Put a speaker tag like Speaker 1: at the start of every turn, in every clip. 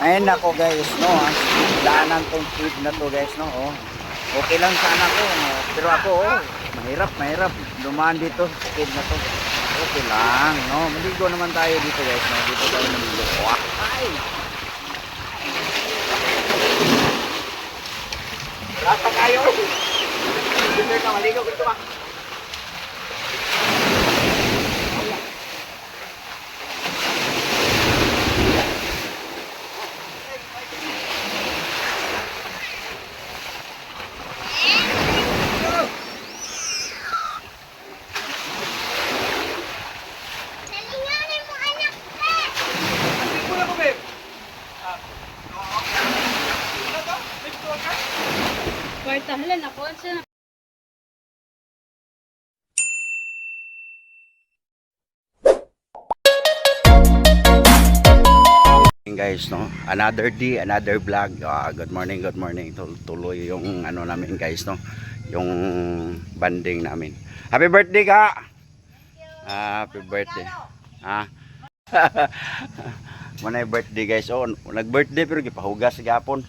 Speaker 1: Ayun ako guys, no, daanan tong trip na to guys, no, oh. Okay lang sana ko, pero ako, oh, mahirap dumaan dito sa trip na to. Okay lang, no, maligo naman tayo dito guys, no, dito tayo maligo. Ay! Rasa kayo! Dito ka, maligo ko ito ba?
Speaker 2: Kwartahalan ako sa
Speaker 1: Guys, no, another day, another vlog. Good morning, tuloy yung ano namin guys, no, yung banding namin. Happy birthday ka. Happy birthday. Muna yung birthday guys. Oh, nag-birthday pero gipahugas gapon.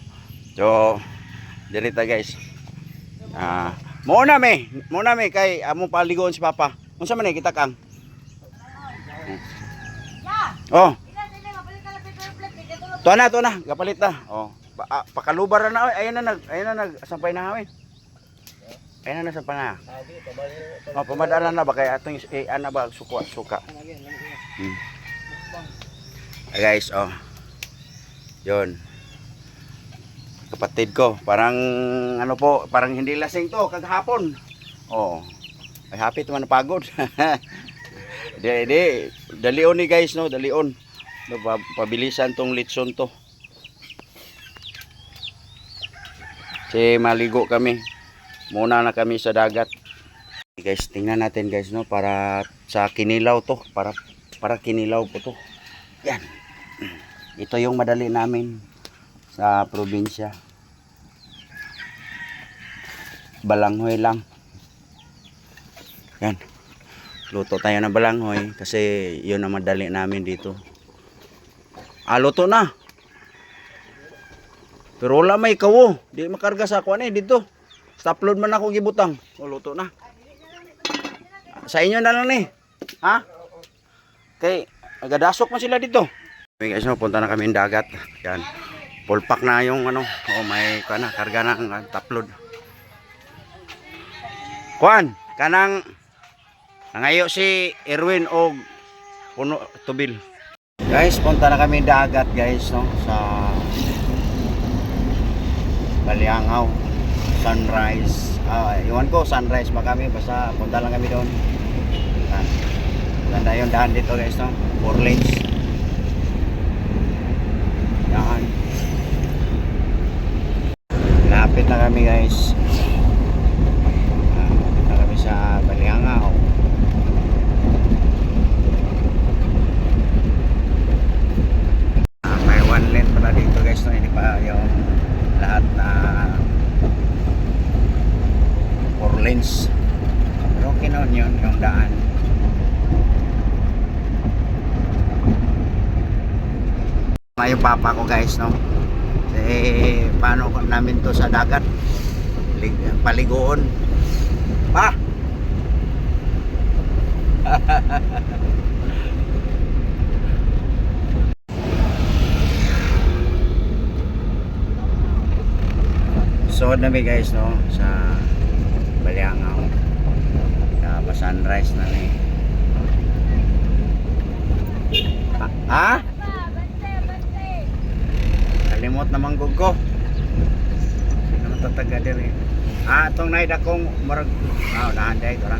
Speaker 1: So dirita guys. Muna me kay among paligoon si Papa. Unsa man kita kang? Oh. Tuwa na, gapalit na. Oh, pakalubar na ayun na sampay na hawin. Ayun na sampay na. Oh, pamadalan na ba kay atong ana ba suka. Guys, oh. 'Yon. Kapatid ko, parang ano po, parang hindi lasing to kagahapon. Oh. Ay happy to man napagod. Dalion ni guys, no, dalion. Pabilisan tong litson to. Kasi maligo kami. Muna na kami sa dagat. Guys, tingnan natin guys, no, para sa kinilaw to, para kinilaw po to. Yan. Ito yung madali namin sa probinsya. Balanghoy lang. Yan. Luto tayo ng balanghoy kasi yun ang madali namin dito. Luto na. Pero wala may kawo. Di makarga sa ako dito. Stop load man ako gibutang. Luto na. Sa inyo na lang ni. Ha? Okay. Nagadasok man sila dito. Okay guys, punta na kami ng dagat. Yan. Full pack na yung ano. Oh, may karga na ang top load. Kuan, kanang nangayo si Erwin o puno tubil. Guys, punta na kami dagat guys, no, sa Baliangaw. Sunrise. Iwan ko sunrise pa kami, basta punta lang kami doon. Ganda yung daan dito guys, no. 4 lanes. Yan. Lapit na kami guys. Lapit na kami sa Baliangaw. May 1 lane pala dito guys, no. Hindi pa yung lahat na 4 lanes. Pero okay naman yun, yung daan. Yung papa ko guys, no, paano namin to sa dagat, paligoon pa. So nami guys, no, sa Baliangaw. Sunrise na ni. Kalimot naman gugo. Sino naman tataga din eh. Itong naid akong marag. Nahanday ito na.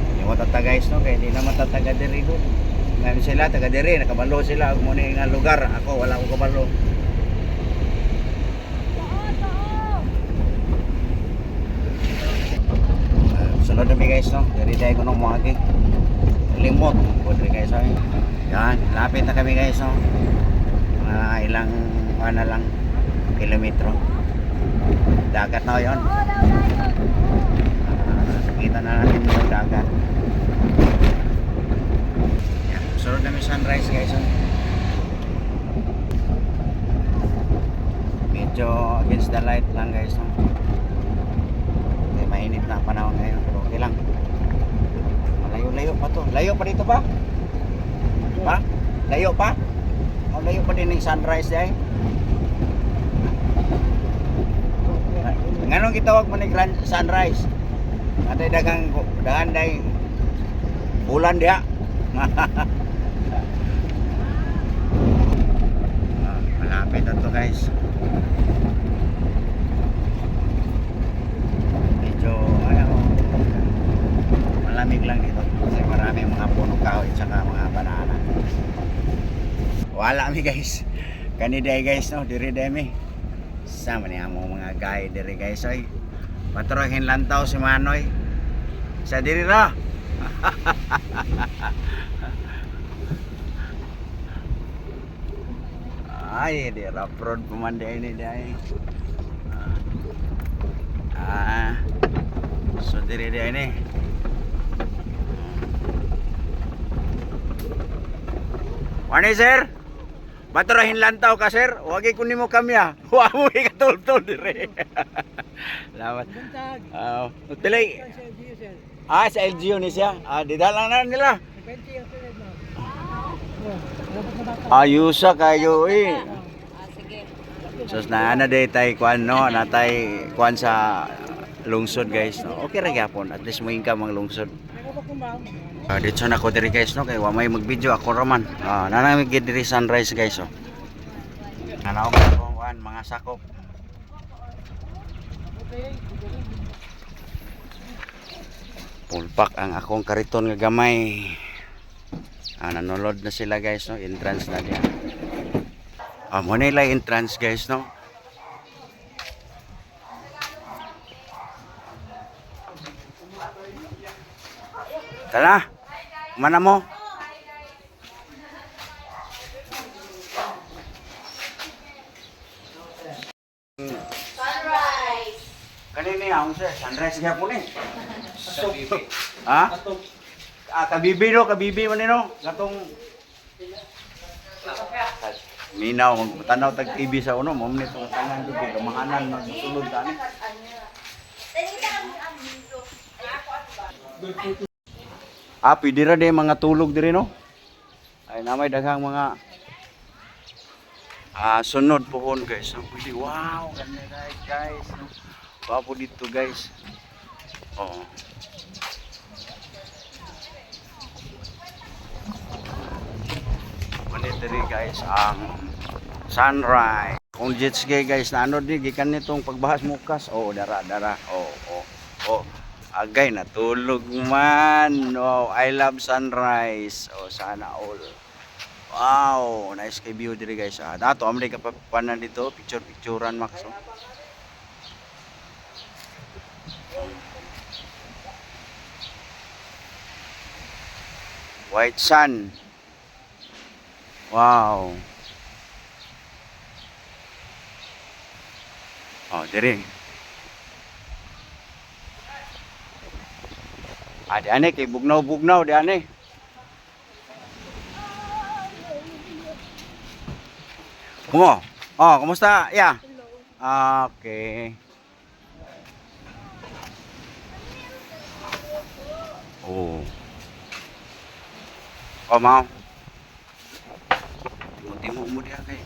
Speaker 1: Hindi mo tataga guys, no, kaya hindi naman tataga din rin. Ngayon sila, taga din, nakabalo sila. Huwag muna yung lugar. Ako, wala akong kabalo. Sunod na guys, no, dari tayo ko nung mga limot. Pwede guys, ay. Yan, lapit na kami guys, no. Mga ilang lang kilometro. Dagat na yun. Kita na natin yung dagat. Yan, sunod na namin sunrise guys. Oh. Medyo against the light lang guys. Oh. Okay, mainit na ang panahon ngayon pero okay lang. Malayo-layo pa to. Layo pa dito ba? Pa? Layo pa? O layo pa din yung sunrise day? Nganong gitawag mo ni grand sunrise? Atay dagang dahan day bulan dia. Malapit na to guys. Medyo malamig lang dito kasi marami mga puno kahoy at saka mga banana. Wala mi guys. Kani day guys no, diri day mi. Sama niya mo mga guy diri guys oy. Paturahin lantaw si Manoy. Sa diri ra. Ay, di road pumanda ini day. So diri dia ini. Wani sir? Baturahin lantaw ka sir? Wagi kunin mo kami ah. Wa mo ikatultol dire. Salamat. Pilay. Sa LGU ni siya. Didala na nila. Ayusa kayo eh.
Speaker 2: Sige.
Speaker 1: Sus na ana day tay kuan no, natay kuan sa lungsod guys. No? Okay ra gyapon. At least mo income ang lungsod. Dito na ko diri guys no kay wa may mag-video ako raman. Nanami gid diri sunrise guys oh. Nanaw ko kuan mga sakop. Pulpak ang akong kariton nga gamay. Nanolod na sila guys no, entrance na diyan. Mo nila entrance guys no. Tara. Mana mo?
Speaker 2: Sunrise.
Speaker 1: Kanini ang sunrise gyapon eh. Ha? Kabibi no, kabibi man no. Gatong minaw magtanaw tag TV sa uno, mo nito tanan dubi, kamahanan magsulod tani. Pwede ra day mga tulog diri no. Ay namay daghang mga sunod pohon guys. Pwede wow, ganda guys. Wapo dito guys. Oh. Diri guys ang sunrise. Kung jet ski guys na ano di gikan nitong pagbahas mukas. Dara. Agay natulog man. I love sunrise. Sana all. Wow, nice kay view diri guys. Dato amday ka papanan dito, picturean max. White sun. Wow. Diri. Di ane kay bugnaw di ane. Kumusta? Yeah. Okay. Mau. Timo mo diya kay.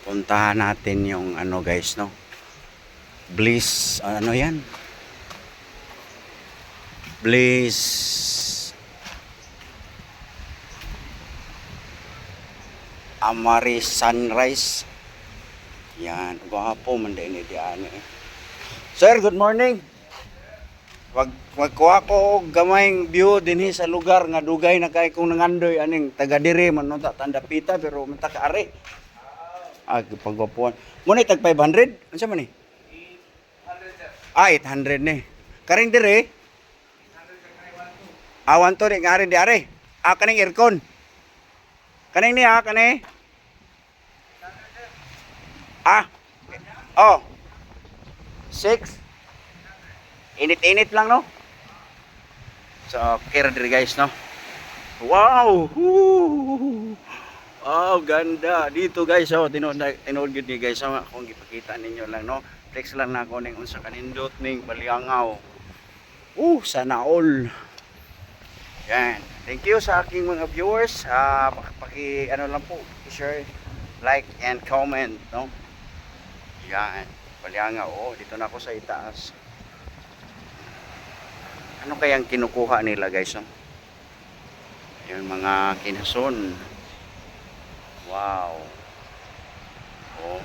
Speaker 1: Puntahan natin yung ano guys no. Bliss ano yan? Bliss Amaris Sunrise. Yan, gwapo man din ni diyan eh. Sir, good morning. Wagkuha ko og gamayng view dinhi sa lugar nga dugay na kay kung nangandoy aning taga diri man no tanda pita pero man ta kaari. Pagwapuan. Mo ni tag 500? Unsa man ni? 800 ni. Karing diri? 1 ni ngari di are. Kaning aircon. Kaning ni kani. 6. Init-init lang no. So, okay ra diri guys no. Wow! Woo! Oh, ganda. Dito guys, oh, tinood gid ni guys, oh, kung ipakita ninyo lang no. Text lang na ako ning unsa kanindot ning Baliangaw. Sana all. Yan. Thank you sa aking mga viewers. Ano lang po, share, like and comment, no. Yan. Baliangaw. Oh, dito na ako sa itaas. Ano kayang kinukuha nila guys, no? Yung mga kinason. Wow. Oh.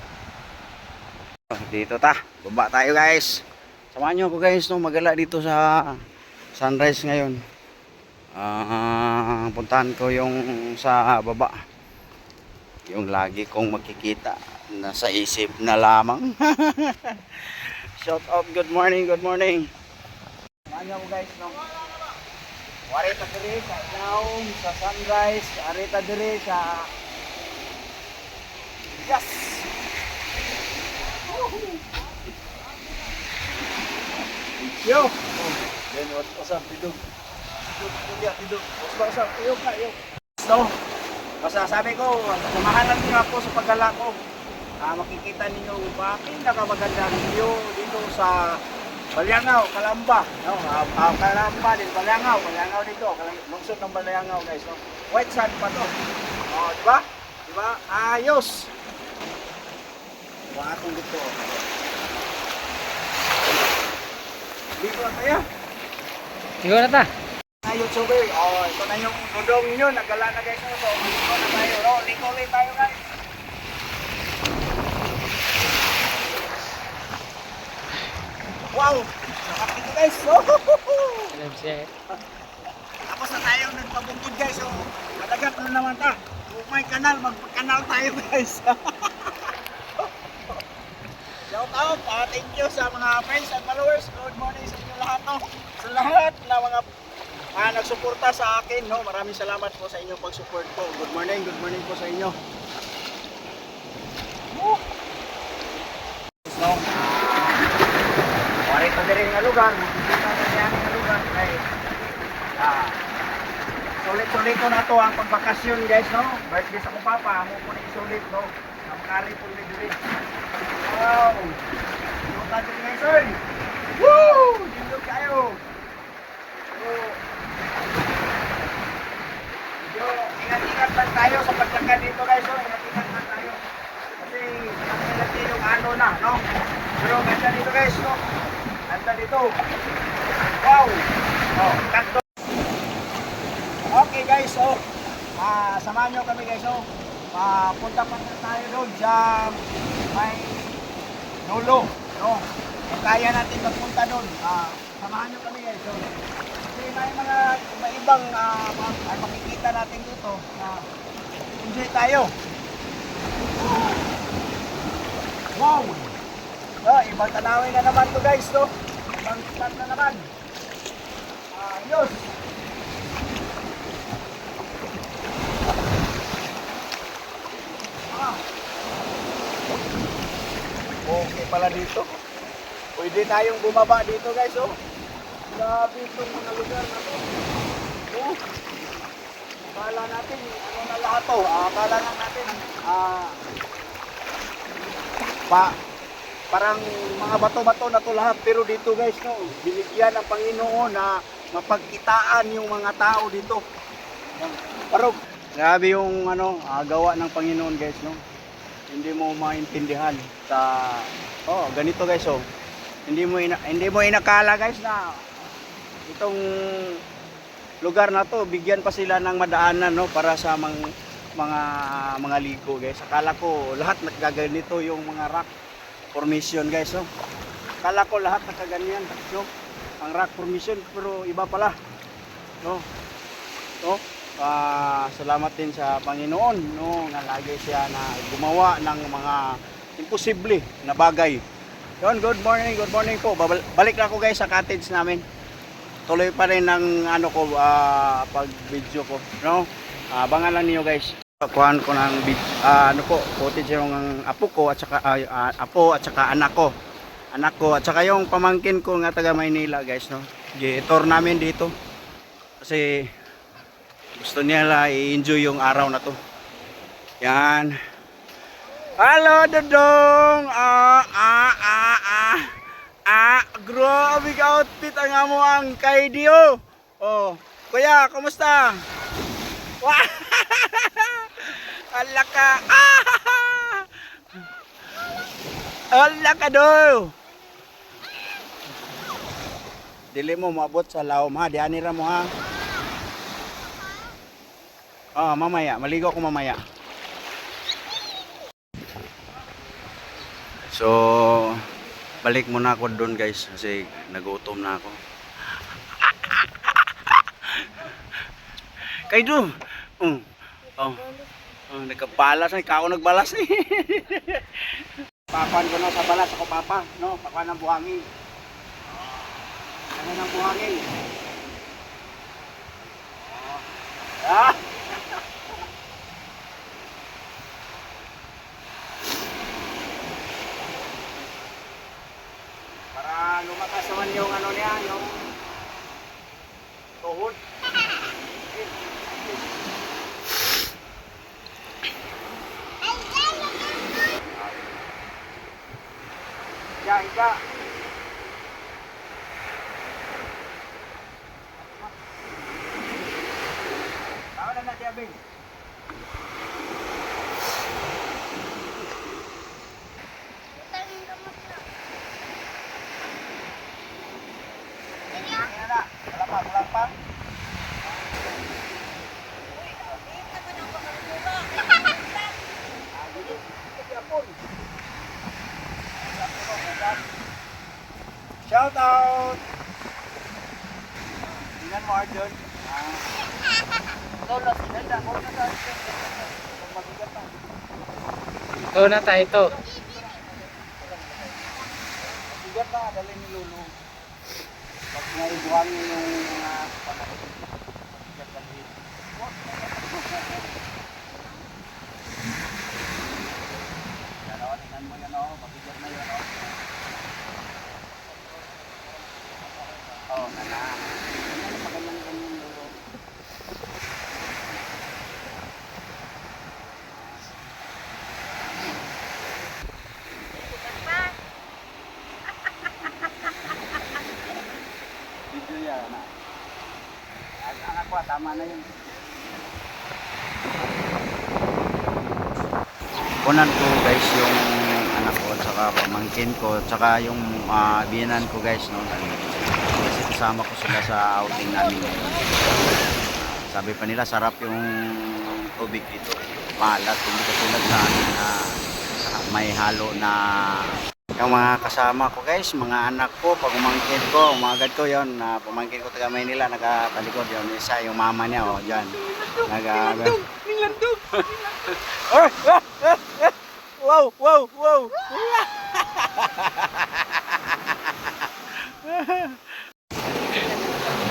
Speaker 1: Dito baba tayo guys. Samahan nyo ako guys, no, magala dito sa sunrise ngayon. Puntahan ko yung sa baba. Yung lagi kong makikita nasa isip na lamang. Shout out, good morning, good morning. Samahan nyo ako guys, no. Arita dire sa ilaw, sa sunrise, arita dire sa yes. Yo. Then what's up dito? Dito. What's up? Yo. So, masasabi ko, samahan lang niyo ako sa paggala ko. Makikita ninyo pinakamagandang view dito sa Baliangaw, Calamba, no? Calamba din, Baliangaw dito, lungsod ng Baliangaw guys, no? White sand pa to. Oh, di ba? Ayos. Atong dito. Dito na tayo.
Speaker 3: Siguro na ta.
Speaker 1: YouTuber. Oh, ito na yung dudong nyo, nagala na guys, no? So, dito na tayo, no? Liko tayo guys. Wow! Sarap dito guys! Tapos na tayo nagpabungkid guys. So, madagat na naman ta. Kung may kanal, magpa-kanal tayo guys. Shout out! Thank you sa mga friends and followers. Good morning sa inyo lahat. No? Sa lahat na mga nagsuporta sa akin. No? Maraming salamat po sa inyong pag-support po. Good morning po sa inyo. No? Ito din nga lugar, makikita na yan nga lugar ay sulit-sulit ko na to ang pagbakasyon guys, no? Birthday sa kong papa, mo po na isulit, no? Namakari po na dito. Wow! Luta dito guys, oy! Woo! Dito kayo! So, ingat-ingat lang tayo sa pagkakan dito guys, no? Ingat-ingat lang tayo. Kasi, natin yung ano na, no? Pero ganda dito guys, no? Ganda dito. Wow. Oh, kanto. Okay guys, so samahan nyo kami guys, so punta pa tayo doon sa may dulo, no? Kung kaya natin magpunta doon, samahan nyo kami guys, so kasi may ibang makikita natin dito na enjoy tayo. Wow. Ibang tanawin na naman to guys, no? Ibang spot na naman. Ayos. Okay pala dito. Pwede tayong bumaba dito guys, oh. Grabe itong mga lugar na to. Oh. Akala natin, ano na lahat to? Akala lang natin, parang mga bato-bato na to lahat, pero dito guys, no, binigyan ng Panginoon na mapagkitaan yung mga tao dito. Parang grabe yung gawa ng Panginoon guys, no. Hindi mo maintindihan sa ganito guys, oh. Hindi mo inakala guys na itong lugar na to bigyan pa sila ng madaanan, no, para sa mga ligo guys. Akala ko lahat naggaganito yung mga rock formation guys, no. Akala ko lahat nakaganyan, no, ang rock formation, pero iba pala, no. Salamat din sa Panginoon, no, nga lagi siya na gumawa ng mga imposible na bagay. Yun, good morning po. Balik na ako guys sa cottage namin. Tuloy pa rin ng pag video ko, no. Abangan lang niyo guys. Kuhan ko ng footage yung apo ko at saka anak ko at saka yung pamangkin ko nga taga Maynila guys, no. Tour namin dito kasi Gusto niya i-enjoy yung araw na to. Yan. Hello, Dodong! Grabe ka outfit ang amo ang kay Dio. Oh, kuya, kumusta? Wah! Ala ka! Ala ka do! Dili mo maabot sa laom ha, diani ra mo ha. Oh, mamaya, maligo ko mamaya. So, balik muna ako doon guys kasi nagutom na ako. Kay do. Nagkabalas na ikaw nagbalas eh. Papan ko no sa balas ako papa, no, pakuan ng buhangin. Ano ng buhangin? Ah. Para lumakas naman yung ano niya, yung tuhod. Higa. Tahu na natin abing. Lapang. Shout out! Tingnan mo Arjun. Lolo, sinanda mo na sa atin. Mabigat na.
Speaker 3: Ito na tayo ito.
Speaker 1: Mabigat na, dali ni Lolo. Pag naibuhan niyo yung mga panahon. Mabigat na rin. Yan o, tingnan mo yan o. Mabigat na yan o. Oh, nana. Ano pa ganyan Lolo? Video yan na. Ang ako, tama na yun. Kunan ko guys yung anak ko at saka pamangkin ko at saka yung biyanan ko guys no. Kasi kasama ko sila sa outing namin. Sabi pa nila sarap yung tubig dito. Malat, hindi katulad sa amin na may halo na yung mga kasama ko guys, mga anak ko, pagumangkin ko, umagad ko yon na pamangkin ko taga Maynila, nagatalikod yon isa yung mama niya oh, diyan. Nilandog. Wow.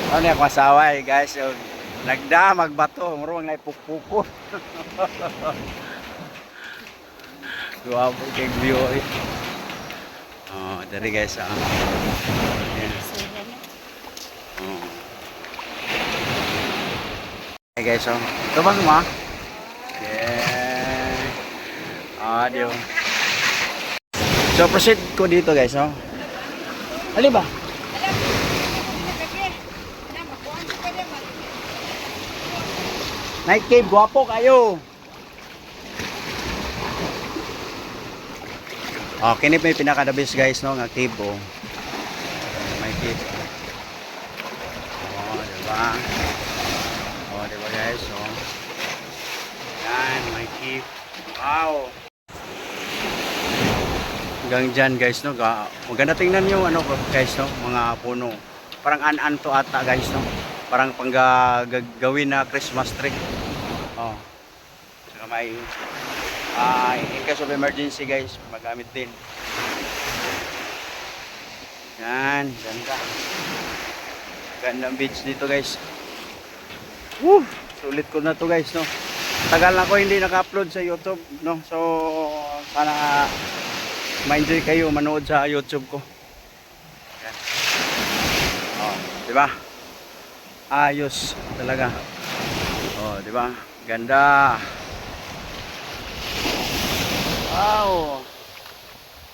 Speaker 1: Ano niya kung asawa eh guys, yung nagda magbato, marunong na ipukpuko. Guwapo kay view eh. Oh, dari guys ah. Yeah. Oh. Hey guys oh. Ito ba mo? Yeah. Ah, dio. So proceed ko dito guys oh. Ali ba? Night cave, guwapo kayo. Oh, kini may pinaka the best guys no nga cave oh. May cave. Oh, diba guys oh. Yan, may cave. Wow. Hanggang dyan guys no. Maganda tingnan yung ano guys no, mga puno. Parang an-anto ata guys no. Parang gawin na Christmas tree. Oh. Saka may in case of emergency guys, magamit din. Yan, ganda. Gandang beach dito guys. Woo! Sulit ko na to guys no. Tagal na ko hindi naka-upload sa YouTube no. So sana ma-enjoy kayo manood sa YouTube ko. Yan. Oh, di ba? Ayos talaga. Oh, di ba? Ganda. Wow.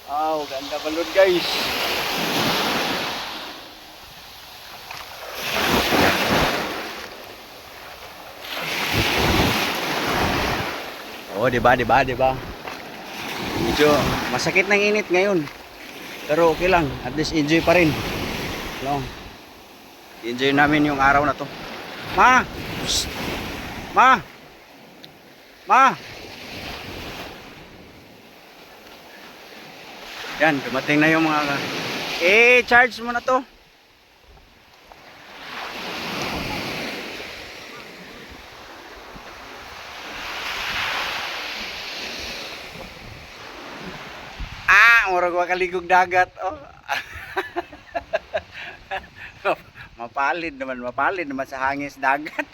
Speaker 1: Wow, ganda balon guys. Oh, di ba, di ba, di ba? Medyo masakit ng init ngayon. Pero okay lang, at least enjoy pa rin. No. Enjoy namin yung araw na to. Ma! Psst! Ma! Ma! Yan, dumating na yung mga charge mo na to. Murag wa kaligog dagat. Oh. Mapalid naman sa hangis dagat.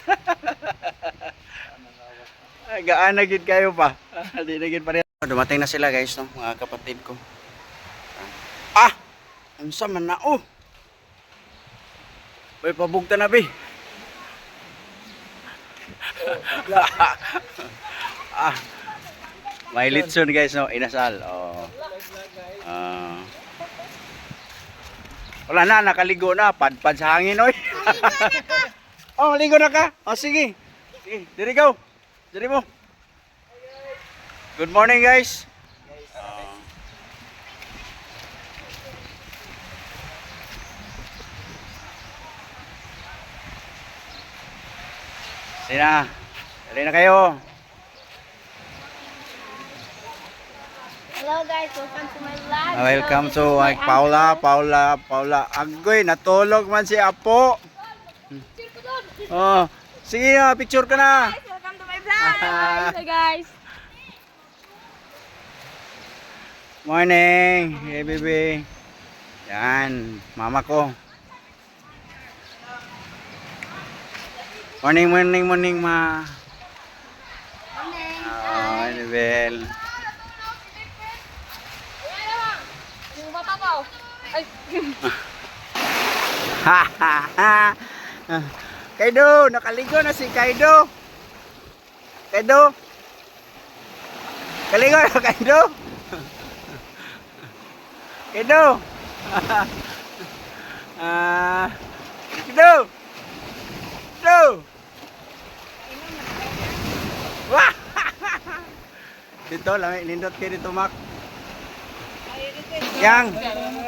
Speaker 1: Gaan na gid kayo pa. Di na gid pa rin. Dumating na sila guys, no, mga kapatid ko. Unsa man na oh. Bay pabugta na bi. May litson guys, no, inasal. Oh. Wala na, nakaligo na, padpad sa hangin oy. Oh, ligo na ka. Oh, sige. Sige, diri go. Diri mo. Good morning guys. Sina, dali na kayo.
Speaker 2: Hello guys, welcome to my vlog.
Speaker 1: Welcome to Paula. Agoy, natulog man si Apo. Oh, sige na, picture ka na.
Speaker 2: Guys, welcome to my vlog. Hi guys.
Speaker 1: Morning, hey baby. Yan, mama ko. Morning ma.
Speaker 2: Morning.
Speaker 1: Oh, Annabelle.
Speaker 2: Yung bata ko. Ay.
Speaker 1: Kaido, nakaligo na si Kaido. Kaido. Kaligo na Kaido. Kaido. Kaido. Kaido. Wah. Dito, lamig nindot kayo dito, Mac. Yang,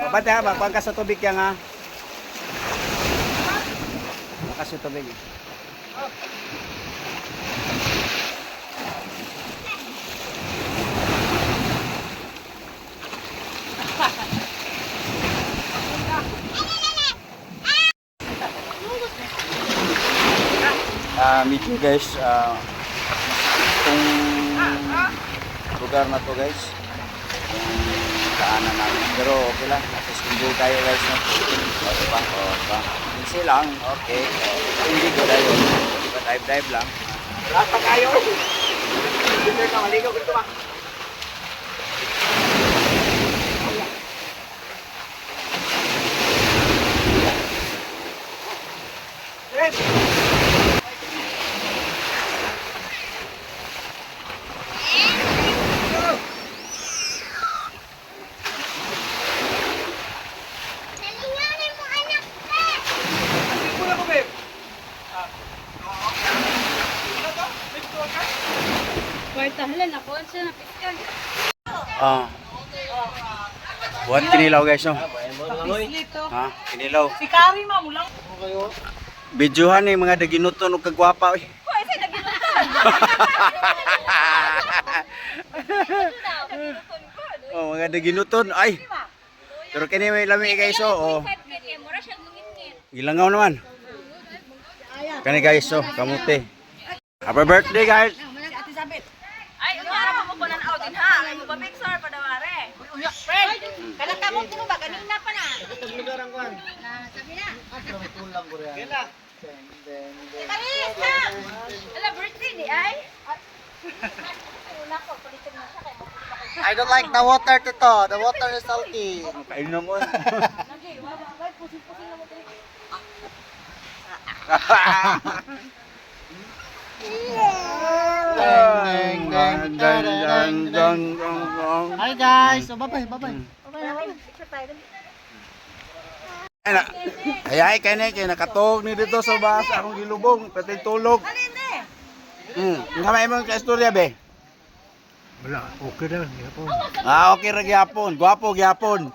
Speaker 1: babad ha, bakwan ka sa tubig yang ha. Bakas sa tubig. Medyo guys, itong lugar na to guys, yung daanan namin, pero okay lang, at least enjoy tayo guys, no? O diba, easy lang, okay, hindi ko tayo, diba, dive lang. Lahat pa kayo, hindi ka maligaw, ganito ba?
Speaker 2: Kwarta halan ako sa napityan.
Speaker 1: Buhat kinilaw guys, no? Ha? Kinilaw.
Speaker 2: Si Kari ma mulang.
Speaker 1: Bidyuhan yung mga daginuton o kagwapa. Oy.
Speaker 2: Hoy, say naginutan.
Speaker 1: Oh, mga daginuton. Ay. Pero kini may lami guys, oh. Gilangaw naman. Kani guys, oh, kamuti. Happy birthday guys.
Speaker 2: Ay, para mo ko nan out din ha. Ay mo ba picture pa daware. Friend, kana ka mo kuno ba kanina pa na. Lugarang kwan. Sabi na. Tulang ko yan. Kena. Kalisa. Ala birthday di ay.
Speaker 3: I don't like the water, Tito. The water is salty.
Speaker 1: Kain na mo. Dang, dang, dang, dang, dang.
Speaker 3: Hi guys. So bye-bye, bye-bye.
Speaker 1: Ay na. Ay kay nakatog ni dito sa bas akong gilubong pati tulog. Kamay mo ka istorya be.
Speaker 4: Wala, okay na. Yapon.
Speaker 1: Ah, okay ra gyapon. Gwapo gyapon.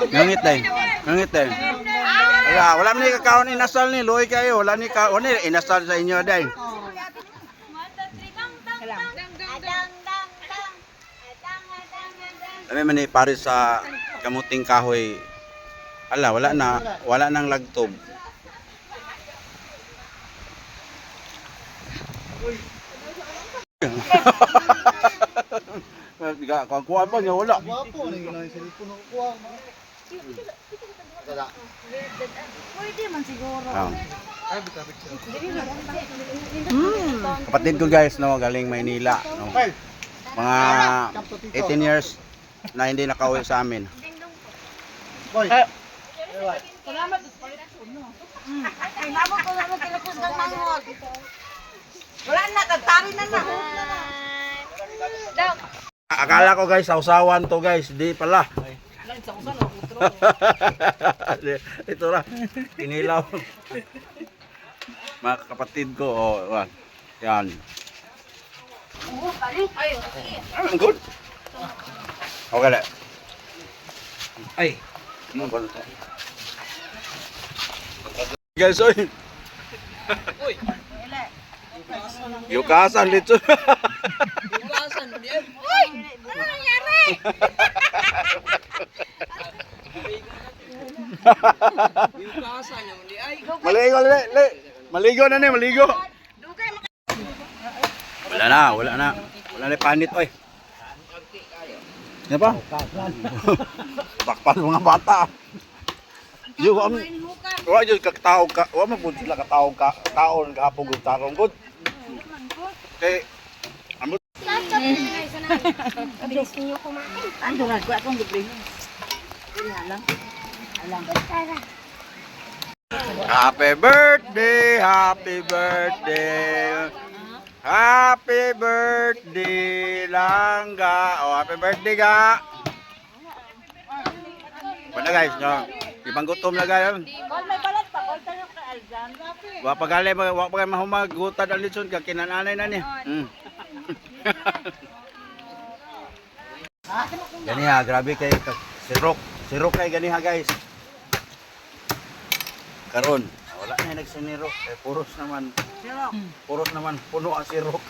Speaker 1: Ngangit day. Ngangit day. Wala man ni kakaon inasal ni Loy kayo. Wala ni inasal sa inyo day. Kami man ni pare sa kamuting kahoy. Wala nang lagtob. Kuha pa niya wala.
Speaker 3: Guwapo na yun ang cellphone ko kuha. Dada.
Speaker 2: Pwede man siguro.
Speaker 1: Kapatid ko guys no, galing Maynila no. Mga 18 years na hindi nakauwi sa amin.
Speaker 3: Boy.
Speaker 2: Salamat sa palit no. Ay, namo ko na kilapos ng manghod. Wala na, tagtari na na. Daw.
Speaker 1: Akala ko guys, sausawan to guys, di pala. Ito ra, inilaw. Mga kapatid ko, oh, yan.
Speaker 2: Ay,
Speaker 1: Good. Okay na.
Speaker 4: Ay,
Speaker 1: Guys, oy. Yukasan dito.
Speaker 2: uy! Ano nangyari?
Speaker 1: Maligo, le. Maligo na ni, maligo.
Speaker 2: Dugay mo.
Speaker 1: Wala na. Wala na panit, oy. Ano pa? Takpan mga bata. Yo, wa jud ka tao ka, wa man pud sila ka taon gahapon gud tarong gud. Kay
Speaker 2: Bilis niyo kumain. Ando na, ko akong libre. Alam.
Speaker 1: Happy birthday, happy birthday. Happy birthday Langga. Oh, happy birthday ga. Wala guys, no. Ibang gutom na guys.
Speaker 2: Kol may balat pa, kol tayo ka Aljan.
Speaker 1: Wa pa mahumag gutad ang litson ka kinananay na ni. Gani ha, grabe kay sirok. Sirok kay gani ha guys. Karon, wala na nagsiniro. Eh puros naman. Puros naman puno ang sirok.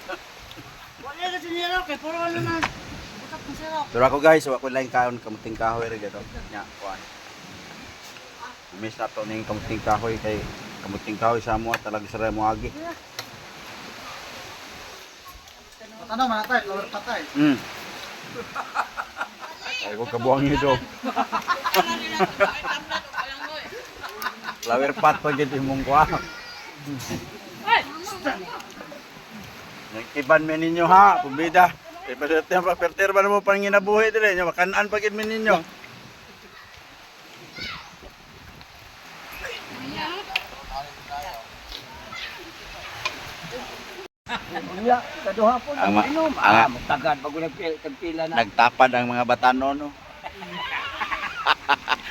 Speaker 2: Wala ka sinira kay puro ano na. Bukat ng sirok.
Speaker 1: Pero ako guys, wa ko lang kaon kamuting kahoy ra gato. Nya, kuan. Miss na to ning kamuting kahoy kay kamuting kahoy sa mo talaga sa mo agi.
Speaker 3: Ano man tayo, lower patay.
Speaker 1: Ay ko kabuang ito. Flower pot pa gid imong kuha. Nagkiban men ninyo ha, pubida. Kay perter ba mo pang ginabuhi dire nyo, makan-an pa gid men ninyo.
Speaker 4: wala. Kaduha po. Tagad bago nagpila na.
Speaker 1: Nagtapad ang mga batanon no.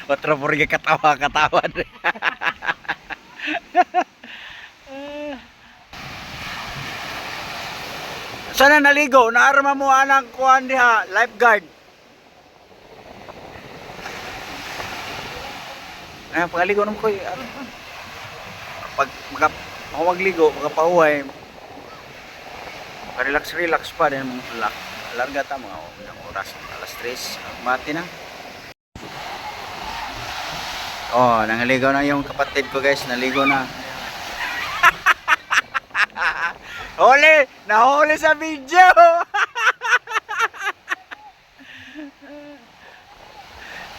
Speaker 1: Otro purge katawa. Sana naligo, naarma mo anang kuan diha, lifeguard. Ay, pagaligo naman ko. Pag ako magligo, makapahuhay. Relax pa din mga larga ta mga oras, alas 3, mati na. Oh, nangaligo na yung kapatid ko guys, naligo na. Nahuli sa video.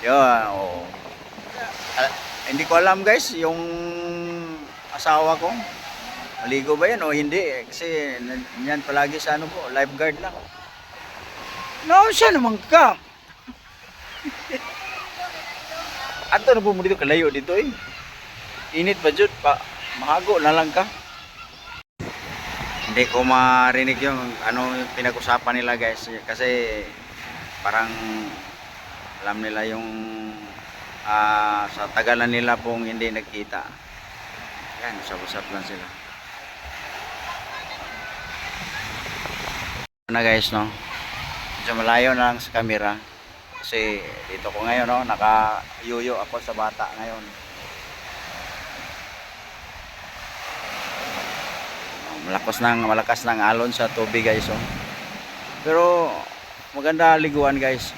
Speaker 1: Yun, oh. Hindi ko alam guys, yung asawa ko, maligo ba yan o hindi? Kasi yan palagi sa ano po, lifeguard lang. No, siya naman ka. Ato na po mo dito, kalayo dito eh. Init ba dyan? Mahago na lang ka. Hindi ko marinig yung ano yung pinag-usapan nila guys kasi parang alam nila yung sa tagalan nila pong hindi nagkita. Yan, usap-usap lang sila. Na guys no. Medyo malayo na lang sa camera kasi dito ko ngayon no, naka-yuyo ako sa bata ngayon. Malakas ng alon sa tubig guys oh. Pero maganda liguan guys.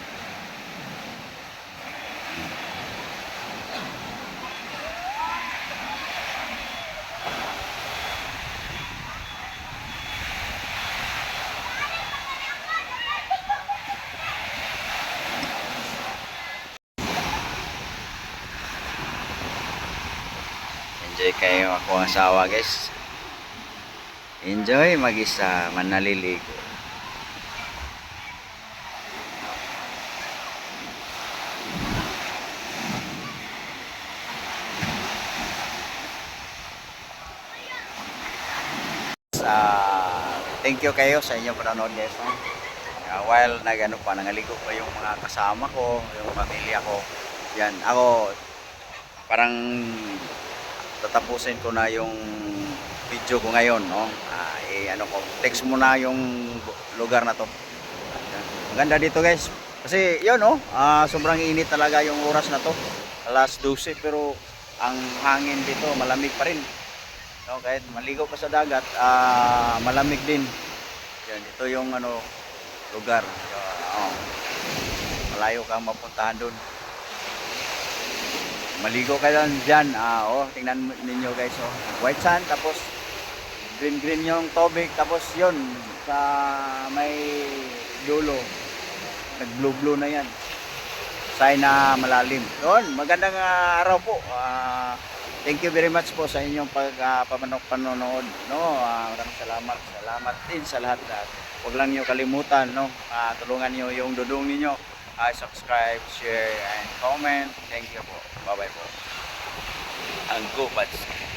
Speaker 1: Enjoy kayo ako ang asawa guys. Enjoy mag-isa man naliligo. Thank you kayo sa inyong panonood guys. While nagano pa nangaligo pa yung mga kasama ko, yung pamilya ko. Yan, ako parang tatapusin ko na yung video ko ngayon, no? Ano ko, text mo na yung lugar na to. Maganda dito guys. Kasi yun, no? Sobrang init talaga yung oras na to. Alas 12 pero ang hangin dito malamig pa rin. No, kahit maligo pa sa dagat, malamig din. Yan, ito yung ano lugar. Malayo kang mapuntahan doon. Maligo ka lang dyan. Tingnan ninyo guys. White sand, tapos green yung tubig. Tapos yun, sa may dulo. Nag-blue na yan. Sign na malalim. Yun, magandang araw po. Thank you very much po sa inyong panonood. No? Maraming salamat. Salamat din sa lahat. Huwag lang niyo kalimutan. No? Tulungan niyo yung dudong ninyo. Subscribe, share, and comment. Thank you po. Bye-bye po. Ang Go Buds.